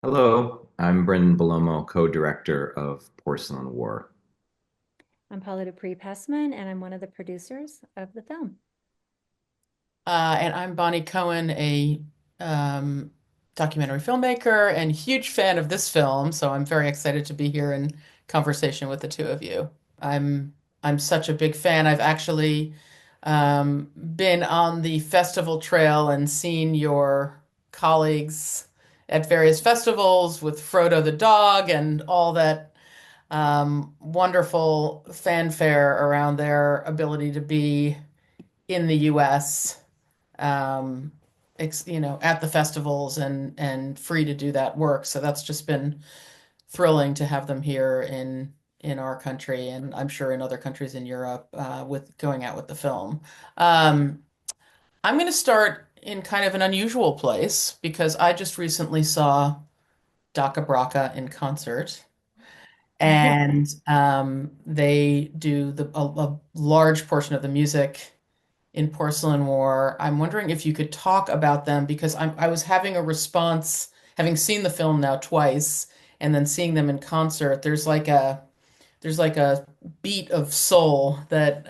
Hello, I'm Brendan Bellomo, co-director of Porcelain War. I'm Paula DuPré Pesmen, and I'm one of the producers of the film. And I'm Bonnie Cohen, a um, documentary filmmaker and huge fan of this film. So I'm very excited to be here in conversation with the two of you. I'm I'm such a big fan. I've actually been on the festival trail and seen your colleagues at various festivals with Frodo the dog and all that wonderful fanfare around their ability to be in the US at the festivals and free to do that work. So that's just been thrilling to have them here in our country, and I'm sure in other countries in Europe with going out with the film. Um, I'm going to start in kind of an unusual place because I just recently saw Daka Braka in concert. And they do a large portion of the music in Porcelain War. I'm wondering if you could talk about them because I was having a response, having seen the film now twice, and then seeing them in concert. There's like a beat of soul that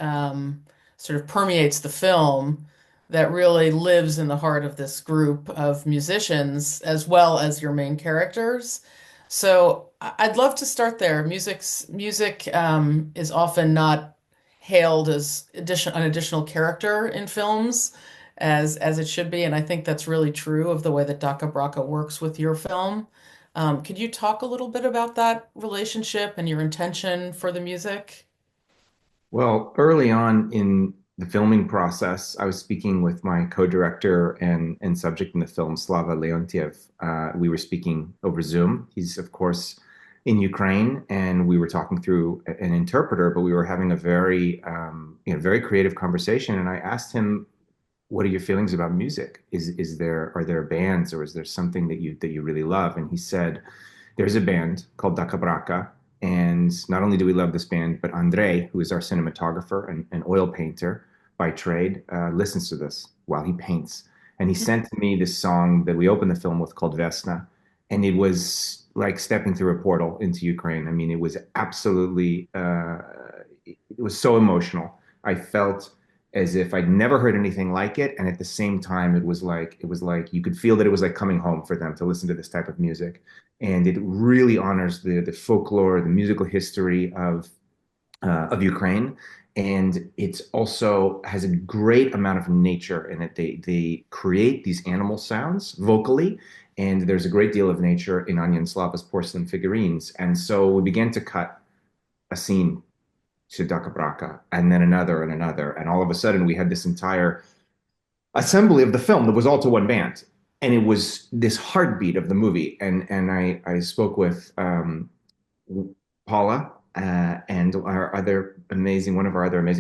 sort of permeates the film that really lives in the heart of this group of musicians as well as your main characters. So I'd love to start there. Music is often not hailed as an additional character in films as it should be, and I think that's really true of the way that Daka Braka works with your film. Could you talk a little bit about that relationship and your intention for the music? Well, early on in the filming process, I was speaking with my co-director and subject in the film, Slava Leontiev. We were speaking over Zoom. He's, of course, in Ukraine, and we were talking through an interpreter, but we were having a very creative conversation. And I asked him, what are your feelings about music? Are there bands or is there something that you really love? And he said, there's a band called Daka Braka, and not only do we love this band, but Andrei, who is our cinematographer and oil painter by trade, listens to this while he paints. And he sent me this song that we opened the film with called Vesna, and it was like stepping through a portal into Ukraine. I mean, it was absolutely, it was so emotional. I felt as if I'd never heard anything like it, and at the same time, it was like you could feel that it was like coming home for them to listen to this type of music, and it really honors the folklore, the musical history of Ukraine, and it also has a great amount of nature in it. They create these animal sounds vocally, and there's a great deal of nature in Anya and Slava's porcelain figurines, and so we began to cut a scene to Daka Braka, and then another and another. And all of a sudden, we had this entire assembly of the film that was all to one band. And it was this heartbeat of the movie. And I spoke with Paula and one of our other amazing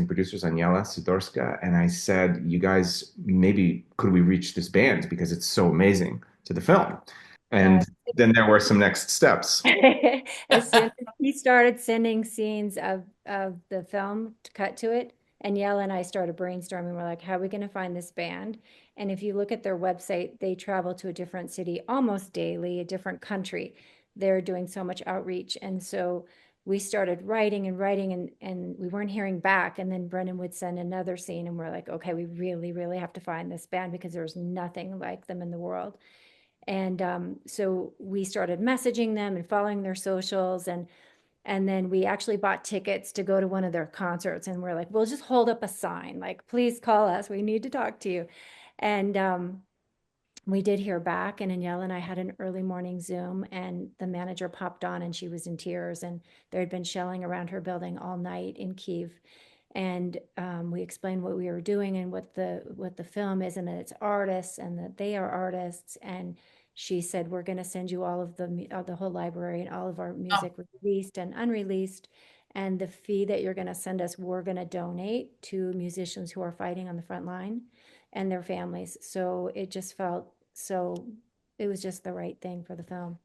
producers, Aniela Sidorska. And I said, you guys, maybe could we reach this band because it's so amazing to the film? Yeah. And then there were some next steps. As soon as he started sending scenes of the film to cut to it, and Yell and I started brainstorming. We're like, how are we going to find this band? And if you look at their website, they travel to a different city almost daily, a different country. They're doing so much outreach. And so we started writing and writing, and we weren't hearing back. And then Brendan would send another scene, and we're like, okay, we really, really have to find this band because there's nothing like them in the world. And so we started messaging them and following their socials, and then we actually bought tickets to go to one of their concerts. And we're like, we'll just hold up a sign, like, please call us. We need to talk to you. And we did hear back, and Danielle and I had an early morning Zoom, and the manager popped on, and she was in tears. And there had been shelling around her building all night in Kiev. And we explained what we were doing and what the film is, and that it's artists and that they are artists. And she said, we're going to send you all of the whole library and all of our Oh, music released and unreleased. And the fee that you're going to send us, we're going to donate to musicians who are fighting on the front line and their families. So it just felt so, it was just the right thing for the film.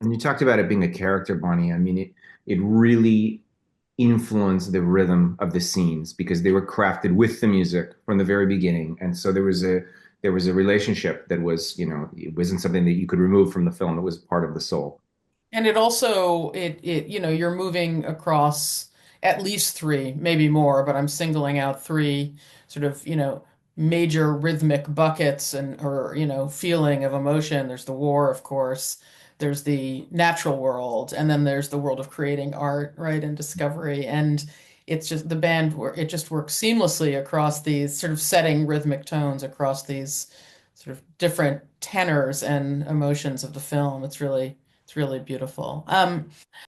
And you talked about it being a character, Bonnie. I mean, it really influenced the rhythm of the scenes because they were crafted with the music from the very beginning. And so there was a relationship that was, it wasn't something that you could remove from the film. It was part of the soul. And it also you're moving across at least three, maybe more, but I'm singling out three sort of, major rhythmic buckets and or, feeling of emotion. There's the war, of course. There's the natural world, and then there's the world of creating art, right, and discovery. And it's just it just works seamlessly across these sort of setting rhythmic tones across these sort of different tenors and emotions of the film. It's really beautiful.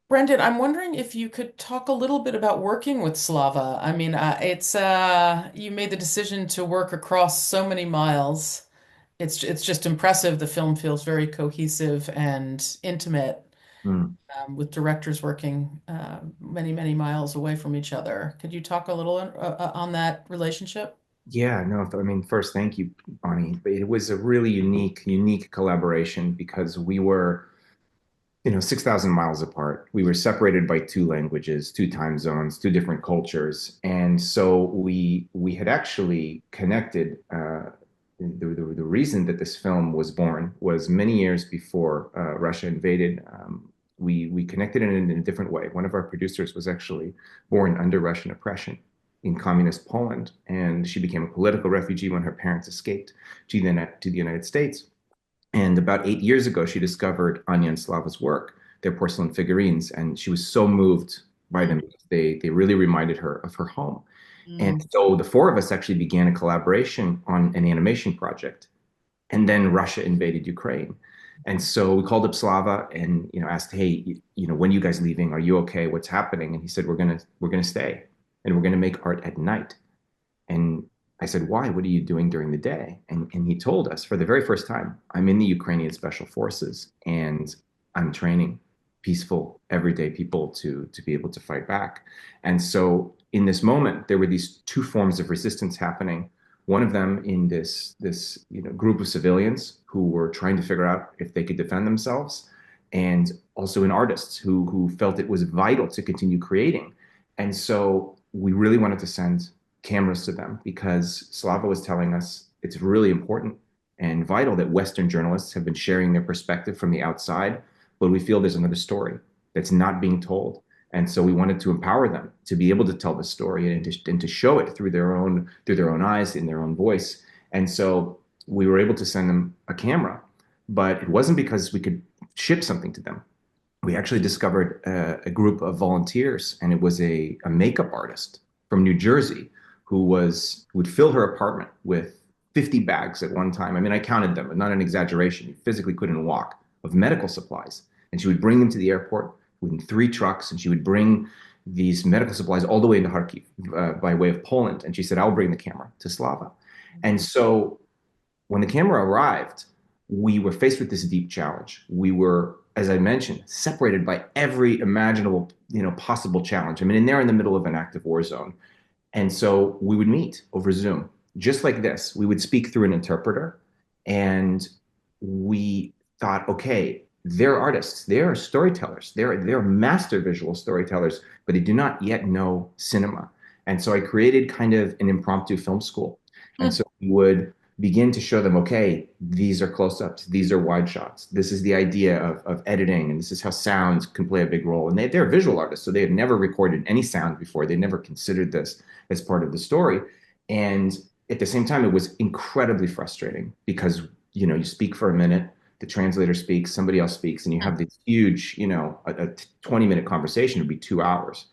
Brendan, I'm wondering if you could talk a little bit about working with Slava. I mean, it's you made the decision to work across so many miles. It's just impressive. The film feels very cohesive and intimate, Mm. with directors working many, many miles away from each other. Could you talk a little on that relationship? Yeah, no, I mean, first, thank you, Bonnie. But it was a really unique collaboration because we were, 6,000 miles apart. We were separated by two languages, two time zones, two different cultures. And so we had actually connected. The reason that this film was born was many years before Russia invaded. We connected in a different way. One of our producers was actually born under Russian oppression in communist Poland, and she became a political refugee when her parents escaped to the United States. And about 8 years ago, she discovered Anya and Slava's work, their porcelain figurines, and she was so moved by them because they really reminded her of her home. And Mm. so the four of us actually began a collaboration on an animation project. And then Russia invaded Ukraine. And so we called up Slava and asked, hey, when are you guys leaving? Are you okay? What's happening? And he said, we're gonna stay and we're gonna make art at night. And I said, why? What are you doing during the day? And he told us for the very first time, I'm in the Ukrainian Special Forces and I'm training peaceful, everyday people to be able to fight back. And so in this moment, there were these two forms of resistance happening. One of them in this group of civilians who were trying to figure out if they could defend themselves, and also in artists who felt it was vital to continue creating. And so we really wanted to send cameras to them because Slava was telling us it's really important and vital that Western journalists have been sharing their perspective from the outside, but we feel there's another story that's not being told. And so we wanted to empower them to be able to tell the story and to show it through their own eyes, in their own voice. And so we were able to send them a camera, but it wasn't because we could ship something to them. We actually discovered a group of volunteers, and it was a makeup artist from New Jersey who would fill her apartment with 50 bags at one time. I mean, I counted them, but not an exaggeration. You physically couldn't walk, of medical supplies. And she would bring them to the airport within 3 trucks, and she would bring these medical supplies all the way into Kharkiv by way of Poland. And she said, I'll bring the camera to Slava. And so when the camera arrived, we were faced with this deep challenge. We were, as I mentioned, separated by every imaginable, possible challenge. I mean, and they're in the middle of an active war zone. And so we would meet over Zoom, just like this. We would speak through an interpreter, and we thought, okay, they're artists, they're storytellers, they're master visual storytellers, but they do not yet know cinema. And so I created kind of an impromptu film school. And so we would begin to show them, okay, these are close-ups, these are wide shots. This is the idea of editing, and this is how sounds can play a big role. And they're visual artists, so they had never recorded any sound before. They never considered this as part of the story. And at the same time, it was incredibly frustrating because, you speak for a minute, the translator speaks, somebody else speaks, and you have this huge, a 20-minute conversation would be 2 hours.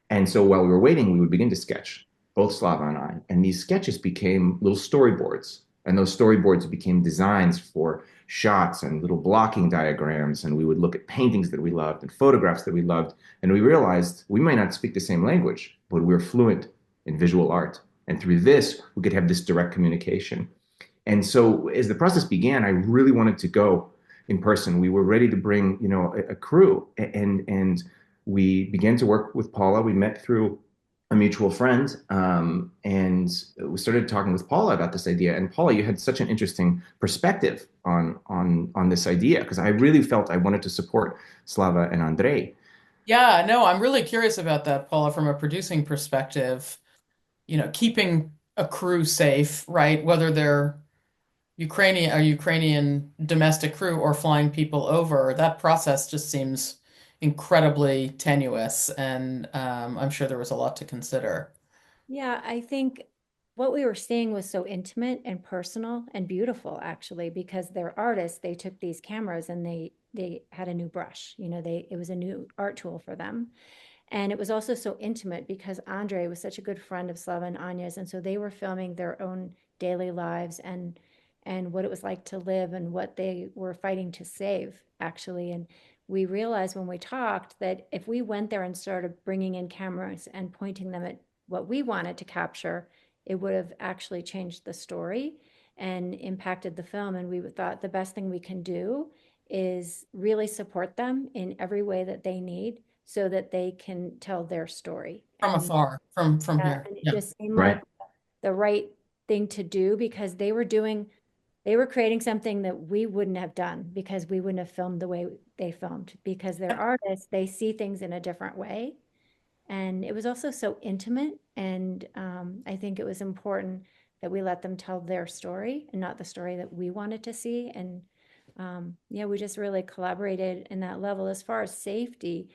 And so while we were waiting, we would begin to sketch, both Slava and I. And these sketches became little storyboards. And those storyboards became designs for shots and little blocking diagrams. And we would look at paintings that we loved and photographs that we loved. And we realized we might not speak the same language, but we're fluent in visual art. And through this, we could have this direct communication. And so as the process began, I really wanted to go in person. We were ready to bring, a crew, and we began to work with Paula. We met through a mutual friend, and we started talking with Paula about this idea. And Paula, you had such an interesting perspective on this idea because I really felt I wanted to support Slava and Andrei. Yeah, no, I'm really curious about that, Paula, from a producing perspective, keeping a crew safe, right? Whether they're Ukrainian domestic crew or flying people over, that process just seems incredibly tenuous, and I'm sure there was a lot to consider. Yeah, I think what we were seeing was so intimate and personal and beautiful, actually, because they're artists. They took these cameras and they had a new brush. It was a new art tool for them. And it was also so intimate because Andre was such a good friend of Slava and Anya's, and so they were filming their own daily lives and what it was like to live and what they were fighting to save, actually. And we realized when we talked that if we went there and started bringing in cameras and pointing them at what we wanted to capture, it would have actually changed the story and impacted the film. And we thought the best thing we can do is really support them in every way that they need so that they can tell their story. From And, afar, from here. and it Yeah. just seemed like Right. the right thing to do because they were creating something that we wouldn't have done because we wouldn't have filmed the way they filmed because they're artists, they see things in a different way. And it was also so intimate. And I think it was important that we let them tell their story and not the story that we wanted to see. And yeah, we just really collaborated in that level. As far as safety,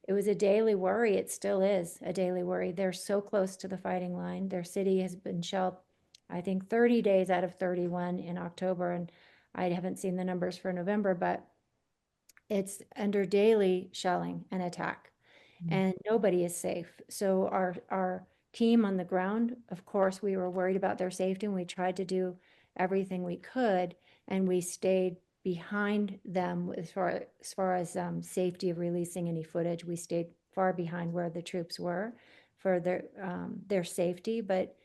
it was a daily worry. It still is a daily worry. They're so close to the fighting line. Their city has been shelled, I think, 30 days out of 31 in October. And I haven't seen the numbers for November, but it's under daily shelling and attack and nobody is safe. So our team on the ground, of course, we were worried about their safety and we tried to do everything we could and we stayed behind them as far as safety of releasing any footage. We stayed far behind where the troops were for their safety. But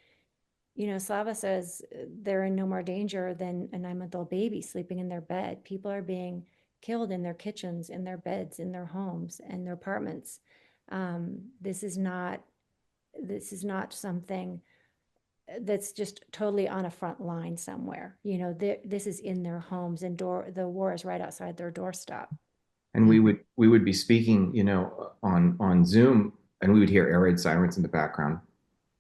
Slava says they're in no more danger than a 9-month-old baby sleeping in their bed. People are being killed in their kitchens, in their beds, in their homes, and their apartments. This is not something that's just totally on a front line somewhere. This is in their homes, and the war is right outside their doorstep. And we would be speaking, on Zoom, and we would hear air raid sirens in the background.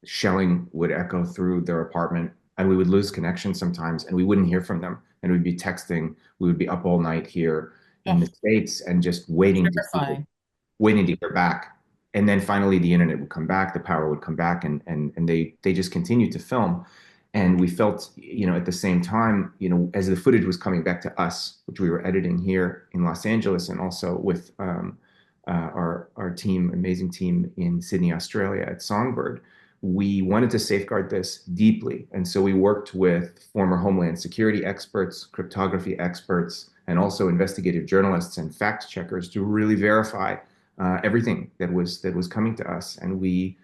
Shelling would echo through their apartment, and we would lose connection sometimes, and we wouldn't hear from them. And we'd be texting. We would be up all night here in Oh, the States and just waiting to hear back. And then finally the internet would come back, the power would come back, and they just continued to film. And we felt, at the same time, as the footage was coming back to us, which we were editing here in Los Angeles, and also with our team, amazing team in Sydney, Australia at Songbird, we wanted to safeguard this deeply. And so we worked with former Homeland Security experts, cryptography experts, and also investigative journalists and fact checkers to really verify everything that was coming to us. And we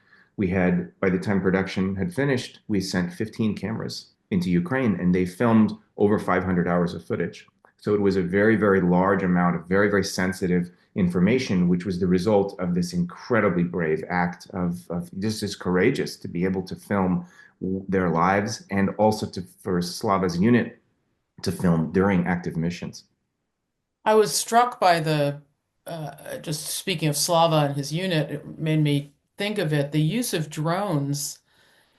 had, by the time production had finished, we sent 15 cameras into Ukraine, and they filmed over 500 hours of footage. So it was a very, very large amount of very, very sensitive information, which was the result of this incredibly brave act of just as courageous to be able to film their lives and also for Slava's unit to film during active missions. I was struck by just speaking of Slava and his unit, it made me think of it, the use of drones,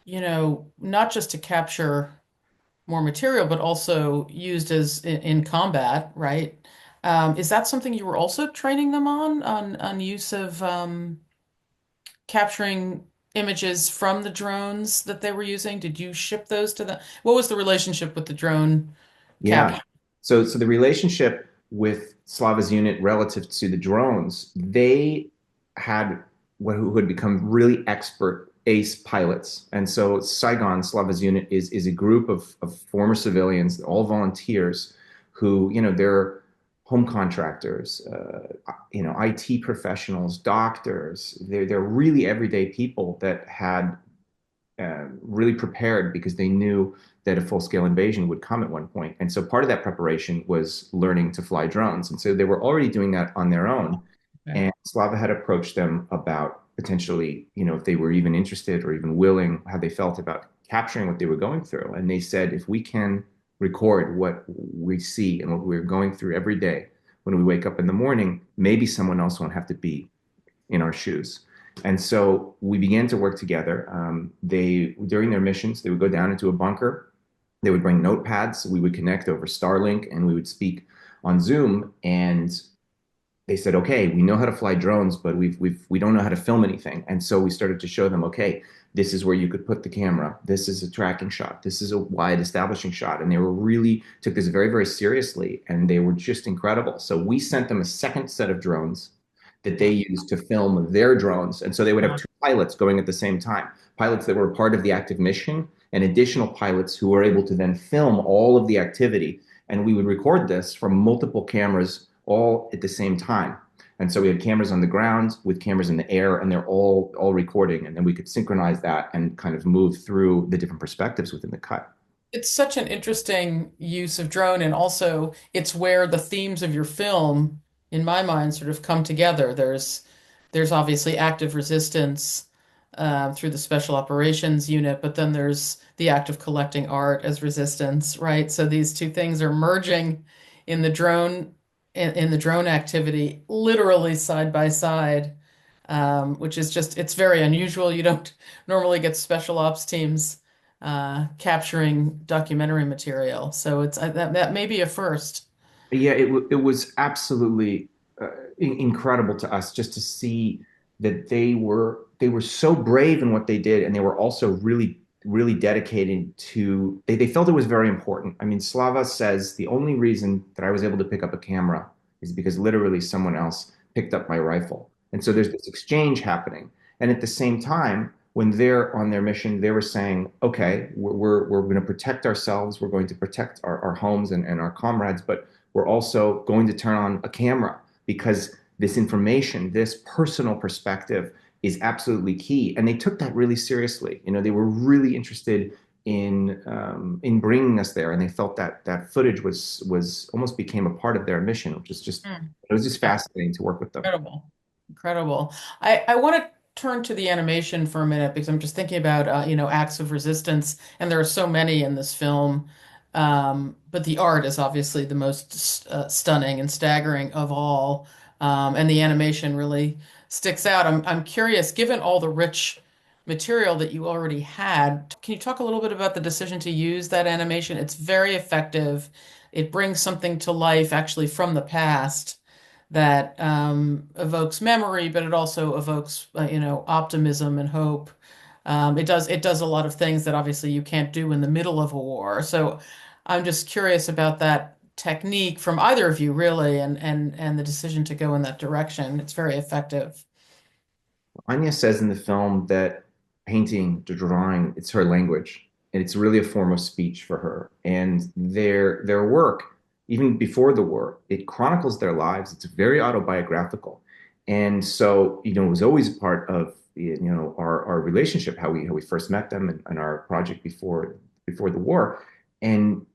not just to capture more material, but also used in combat, right? Is that something you were also training them on use of capturing images from the drones that they were using? Did you ship those to them? What was the relationship with the drone Yeah. capture? So the relationship with Slava's unit relative to the drones, they had who had become really expert ace pilots. And so Saigon, Slava's unit, is a group of former civilians, all volunteers who, they're home contractors, IT professionals, doctors. They're really everyday people that had really prepared because they knew that a full-scale invasion would come at one point. And so part of that preparation was learning to fly drones. And so they were already doing that on their own. Okay. And Slava had approached them about potentially, if they were even interested or even willing, how they felt about capturing what they were going through. And they said, if we can record what we see and what we're going through every day when we wake up in the morning, maybe someone else won't have to be in our shoes. And so we began to work together. During their missions, they would go down into a bunker They would bring notepads. We would connect over Starlink and we would speak on Zoom. And they said, okay, we know how to fly drones, but we don't know how to film anything. And so we started to show them, okay, this is where you could put the camera. This is a tracking shot. This is a wide establishing shot. And they were really took this very, very seriously, and they were just incredible. So we sent them a second set of drones that they used to film their drones. And so they would have two pilots going at the same time, pilots that were part of the active mission and additional pilots who were able to then film all of the activity. And we would record this from multiple cameras all at the same time. And so we had cameras on the ground with cameras in the air, and they're all recording. And then we could synchronize that and kind of move through the different perspectives within the cut. It's such an interesting use of drone, and also it's where the themes of your film, in my mind, sort of come together. There's obviously active resistance through the special operations unit, but then there's the act of collecting art as resistance, right? So these two things are merging in the drone in the drone activity, literally side by side, which is just it's very unusual. You don't normally get special ops teams capturing documentary material. So it's that may be a first. Yeah, it was absolutely incredible to us just to see that they were so brave in what they did, and they were also really dedicated to. They felt it was very important. I mean, Slava says the only reason that I was able to pick up a camera is because literally someone else picked up my rifle, and so there's this exchange happening, and at the same time. When they're on their mission, they were saying, okay, we're going to protect ourselves. We're going to protect our homes and our comrades, but we're also going to turn on a camera because this information, this personal perspective is absolutely key. And they took that really seriously. You know, they were really interested in bringing us there, and they felt that that footage was almost became a part of their mission, which is just Hmm. it was just Yeah, fascinating to work with them. incredible, incredible. I want to turn to the animation for a minute because I'm just thinking about acts of resistance, and there are so many in this film. But the art is obviously the most stunning and staggering of all, and the animation really sticks out. I'm curious, given all the rich material that you already had, can you talk a little bit about the decision to use that animation? It's very effective. It brings something to life actually from the past that evokes memory, but it also evokes optimism and hope. It does a lot of things that obviously you can't do in the middle of a war. So I'm just curious about that technique from either of you, really, and the decision to go in that direction. It's very effective. Anya says in the film that painting, the drawing, it's her language, and it's really a form of speech for her. And their work, even before the war, it chronicles their lives. It's very autobiographical, and so it was always a part of our relationship, how we first met them, and our project before the war. And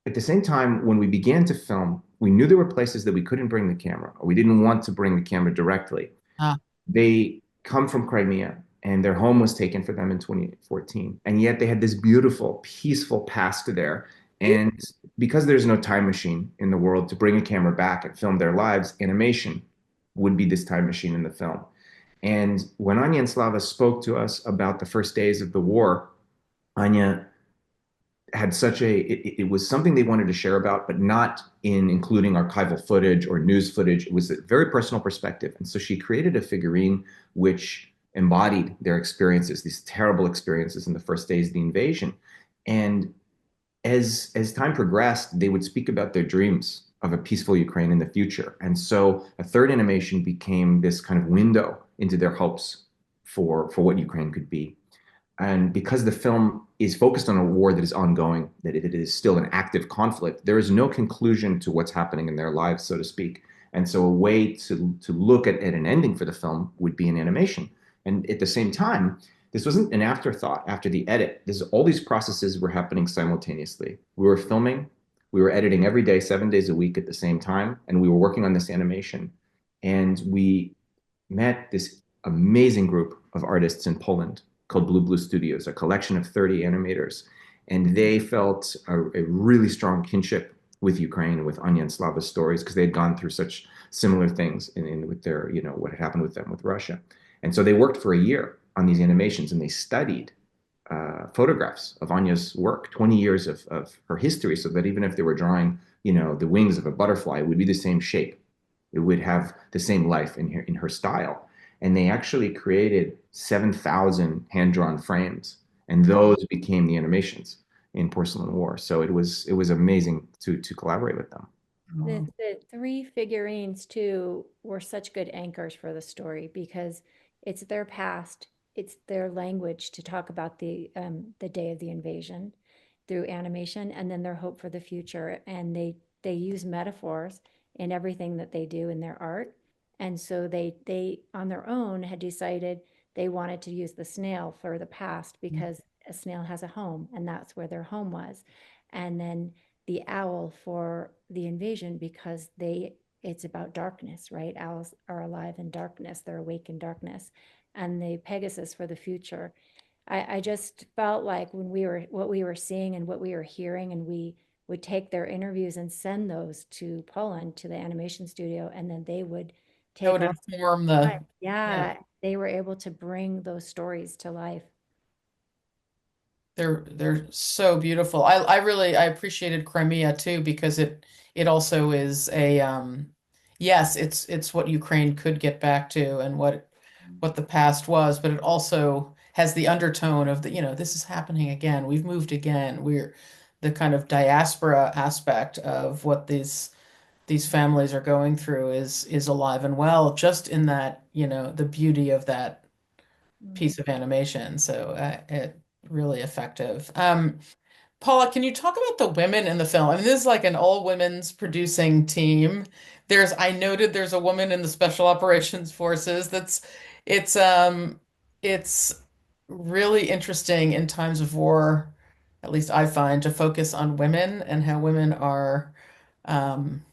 at the same time, when we began to film, we knew there were places that we couldn't bring the camera, or we didn't want to bring the camera directly. Ah, They come from Crimea, and their home was taken for them in 2014. And yet they had this beautiful, peaceful past there. And because there's no time machine in the world to bring a camera back and film their lives, animation would be this time machine in the film. And when Anya and Slava spoke to us about the first days of the war, Anya had it was something they wanted to share about, but not in including archival footage or news footage. It was a very personal perspective. And so she created a figurine which embodied their experiences, these terrible experiences in the first days of the invasion. And as time progressed, they would speak about their dreams of a peaceful Ukraine in the future. And so a third animation became this kind of window into their hopes for what Ukraine could be. And because the film is focused on a war that is ongoing, that it is still an active conflict, there is no conclusion to what's happening in their lives, so to speak. And so a way to look at an ending for the film would be an animation. And at the same time, this wasn't an afterthought after the edit. All these processes were happening simultaneously. We were filming, we were editing every day, 7 days a week at the same time, and we were working on this animation. And we met this amazing group of artists in Poland called Blue Studios, a collection of 30 animators. And they felt a really strong kinship with Ukraine, with Anya and Slava's stories, because they had gone through such similar things with their, what had happened with them with Russia. And so they worked for a year on these animations, and they studied photographs of Anya's work, 20 years of her history, so that even if they were drawing, the wings of a butterfly, it would be the same shape. It would have the same life in her style. And they actually created 7,000 hand-drawn frames, and those became the animations in Porcelain War. So it was amazing to collaborate with them. The three figurines too were such good anchors for the story because it's their past, it's their language to talk about the day of the invasion through animation, and then their hope for the future. And they use metaphors in everything that they do in their art. And so they on their own had decided they wanted to use the snail for the past because a snail has a home, and that's where their home was. And then the owl for the invasion because it's about darkness, right? Owls are alive in darkness, they're awake in darkness. And the Pegasus for the future. I just felt like when what we were seeing and what we were hearing, and we would take their interviews and send those to Poland, to the animation studio, and then they would That take would on. inform the, yeah. Yeah, they were able to bring those stories to life. They're so beautiful. I appreciated Crimea too because it also is a yes, it's what Ukraine could get back to and what the past was, but it also has the undertone of this is happening again. We've moved again. We're the kind of diaspora aspect of what these families are going through is alive and well just in that, the beauty of that piece of animation. So it really effective. Paula, can you talk about the women in the film? I mean, this is like an all women's producing team. I noted there's a woman in the Special Operations Forces. It's um, it's really interesting in times of war, at least I find, to focus on women and how women are um,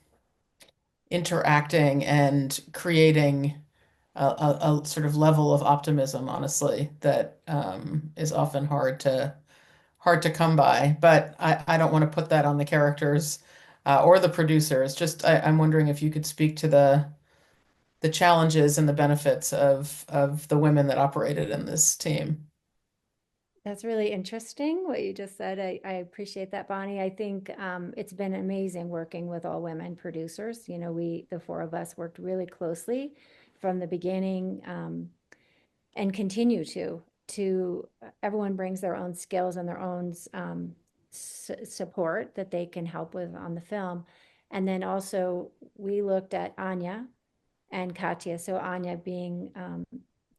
interacting and creating a sort of level of optimism, honestly, that is often hard to come by. But I don't want to put that on the characters or the producers. Just I'm wondering if you could speak to the challenges and the benefits of the women that operated in this team. That's really interesting what you just said. I appreciate that, Bonnie. I think it's been amazing working with all women producers. The four of us worked really closely from the beginning, and continue to everyone brings their own skills and their own support that they can help with on the film. And then also we looked at Anya and Katya. So Anya being,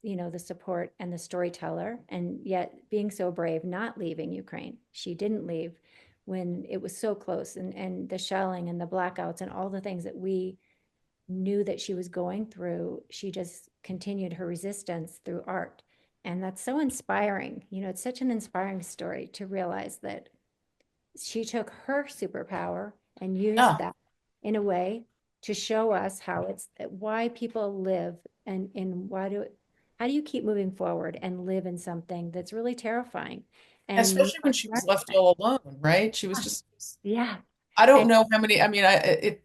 the support and the storyteller, and yet being so brave, not leaving Ukraine. She didn't leave when it was so close, and the shelling and the blackouts and all the things that we knew that she was going through. She just continued her resistance through art. And that's so inspiring. It's such an inspiring story to realize that she took her superpower and used Yeah, that in a way to show us why people live, and how do you keep moving forward and live in something that's really terrifying and especially when she was left all alone, right? She was just yeah. I don't And know how many, I mean,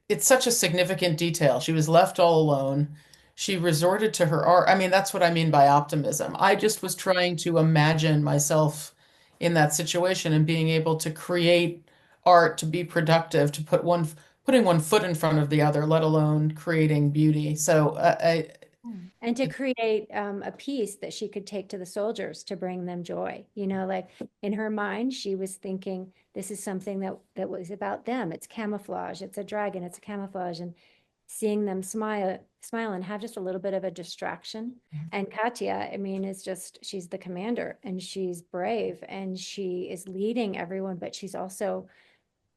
it's such a significant detail. She was left all alone. She resorted to her art. I mean, that's what I mean by optimism. I just was trying to imagine myself in that situation and being able to create art to be productive, to putting one foot in front of the other, let alone creating beauty. So and to create a piece that she could take to the soldiers to bring them joy. Like in her mind, she was thinking this is something that was about them. It's camouflage. It's a dragon. It's a camouflage, and seeing them smile and have just a little bit of a distraction. And Katya, I mean, she's the commander, and she's brave, and she is leading everyone, but she's also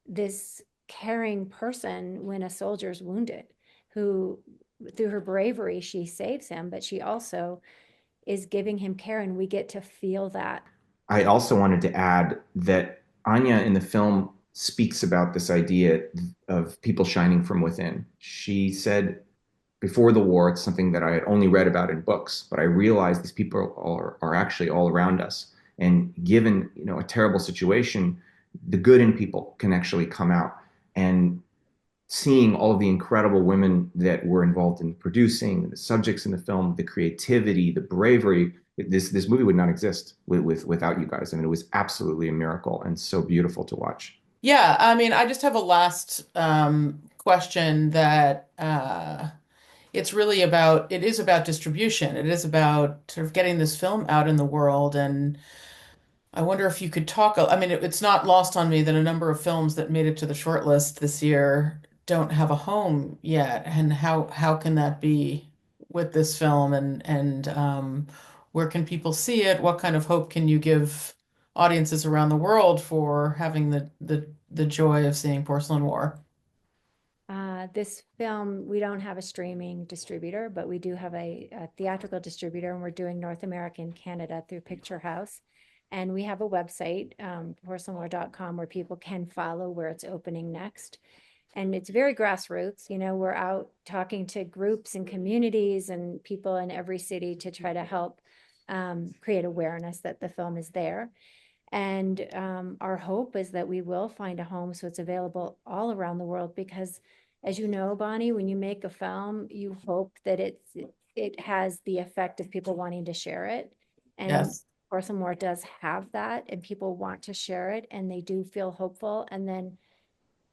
this caring person when a soldier's wounded, who through her bravery she saves him, but she also is giving him care, and we get to feel that. I also wanted to add that Anya in the film speaks about this idea of people shining from within. She said before the war, it's something that I had only read about in books, but I realized these people are actually all around us. And given, a terrible situation, the good in people can actually come out. And seeing all of the incredible women that were involved in producing the subjects in the film, the creativity, the bravery, this movie would not exist without you guys. I mean, it was absolutely a miracle and so beautiful to watch. Yeah, I mean, I just have a last question that it is about distribution. It is about sort of getting this film out in the world. And I wonder if you could talk, I mean, it's not lost on me that a number of films that made it to the short list this year don't have a home yet. And how can that be with this film? And where can people see it? What kind of hope can you give audiences around the world for having the joy of seeing Porcelain War? This film, we don't have a streaming distributor, but we do have a theatrical distributor, and we're doing North America and Canada through Picture House. And we have a website, porcelainware.com, where people can follow where it's opening next. And it's very grassroots. You know, we're out talking to groups and communities and people in every city to try to help create awareness that the film is there. And our hope is that we will find a home so it's available all around the world, because as you know, Bonnie, when you make a film, you hope that it has the effect of people wanting to share it. And Yes. Porcelain More does have that, and people want to share it, and they do feel hopeful. And then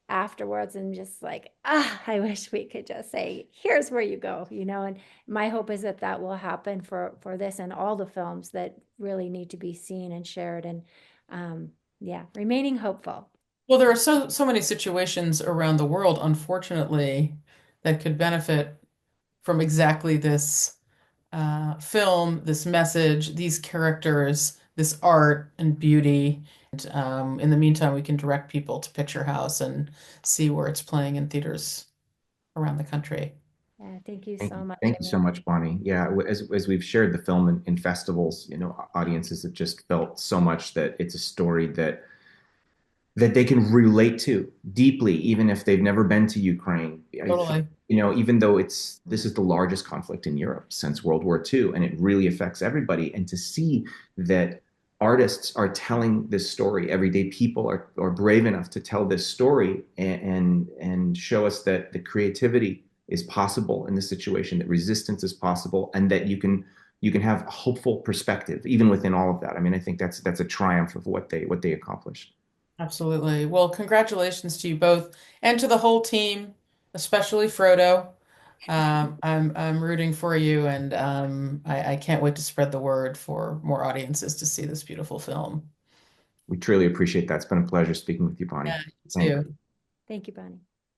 afterwards, I'm just like, I wish we could just say, here's where you go, you know. And my hope is that that will happen for this and all the films that really need to be seen and shared. And yeah, remaining hopeful. Well, there are so many situations around the world, unfortunately, that could benefit from exactly this film, this message, these characters, this art and beauty. And in the meantime, we can direct people to Picture House and see where it's playing in theaters around the country. Yeah, thank you Thank so you. much. Thank I you so mean, much, Bonnie. Yeah, as we've shared the film in festivals, audiences have just felt so much that it's a story that they can relate to deeply, even if they've never been to Ukraine. Totally. Even though this is the largest conflict in Europe since World War II, and it really affects everybody. And to see that artists are telling this story, everyday people are brave enough to tell this story and show us that the creativity is possible in this situation, that resistance is possible, and that you can have a hopeful perspective even within all of that. I mean, I think that's a triumph of what they accomplished. Absolutely. Well, congratulations to you both and to the whole team, especially Frodo. I'm rooting for you, and I can't wait to spread the word for more audiences to see this beautiful film. We truly appreciate that. It's been a pleasure speaking with you, Bonnie. Yeah, you Thank you. too. thank you, Bonnie.